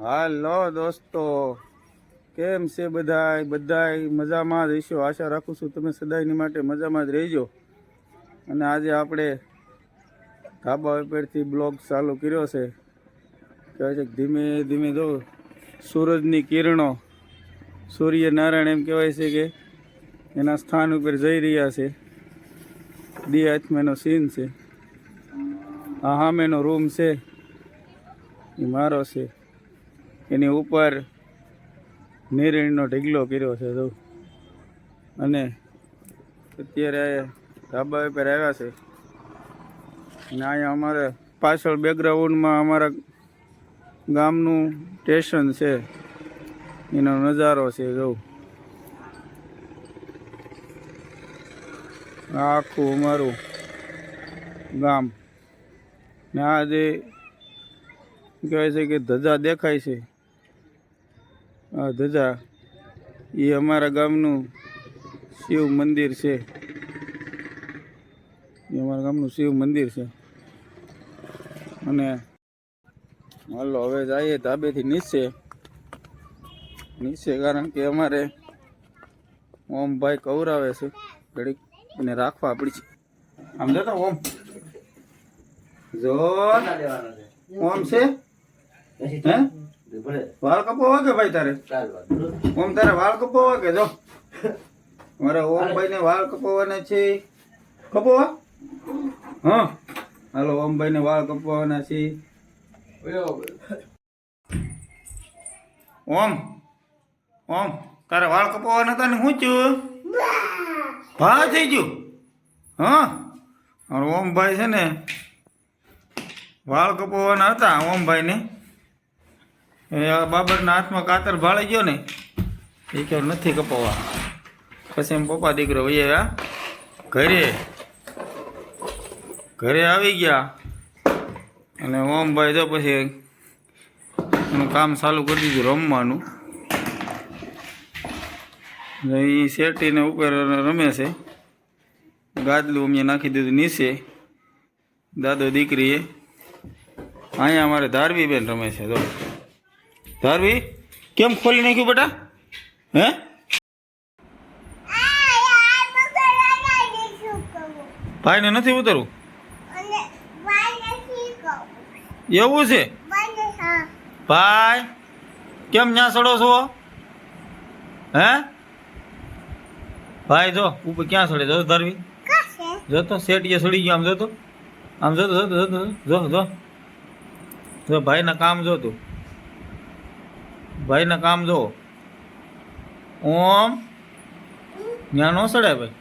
હાલો દોસ્તો, કેમ છે બધાય? બધાય મજામાં જ હશો. આશા રાખું છું તમે સદાયની માટે મજામાં જ રહેજો. અને આજે આપણે ધાબા ઉપરથી બ્લોગ ચાલુ કર્યો છે. કહેવાય છે ધીમે ધીમે જો સૂરજની કિરણો, સૂર્યનારાયણ એમ કહેવાય છે કે એના સ્થાન ઉપર જઈ રહ્યા છે. દી આત્માનો સીન છે. આ સામેનો રૂમ છે એ મારો છે. એની ઉપર નિર્ણયનો ઢીગલો કર્યો છે જો. અને અત્યારે ધાબા ઉપર આવ્યા છે. અને અહીંયા અમારે પાછળ બેકગ્રાઉન્ડમાં અમારા ગામનું સ્ટેશન છે, એનો નજારો છે જો. આખું અમારું ગામ ને આ જે કહેવાય છે કે ધજા દેખાય છે, આ ધજા એ અમારા ગામનું શિવ મંદિર છે. એ અમારા ગામનું શિવ મંદિર છે. અને હાલો હવે જઈએ ધાબેથી નીચે કારણ કે અમારે ઓમભાઈ કવરાવે છે, ઘડીક એને રાખવા પડી છે. આમ જતો ઓમ જો ઓમ છે હે વાળ કપાવા કે ભાઈ તારે? ઓમ તારે વાળ કપાવા કે? જો મારા ઓમભાઈ ને વાળ કપાવાના છે. કપાવા હા હાલો ઓમભાઈ ને વાળ કપાવાના છે. ઓમ ઓમ તારે વાળ કપાવાના હતા ને શું થયું? ભા થઈ ગયું? હા ઓમભાઈ છે ને વાળ કપાવાના હતા ઓમભાઈ ને. બાબરના હાથમાં કાતર ભાળી ગયો ને એ કે નથી કપાવવા. પછી એમ પપ્પા દીકરો વહી આવ્યા ઘરે આવી ગયા. અને ઓમભાઈ તો પછી એનું કામ ચાલુ કરી દીધું રમવાનું. એ શેટીને ઉપર રમે છે. ગાદલું અમે નાખી દીધું નીચે દાદો દીકરીએ. અહીંયા અમારે ધારવી બેન રમે છે. તો ધારવી કેમ ખોલી નાખ્યું બેટા? હે ભાઈને નથી ઉતરવું એવું છે? ભાઈ કેમ ન્યા સડો છો? હે ભાઈ જો ઉપર ક્યાં સડે? જો ધારવી જોતો શેટીએ સડી ગયો. આમ જોતો જો ભાઈના કામ જો તું. ભાઈના કામ જો. ઓમ ત્યાં નો સડે ભાઈ.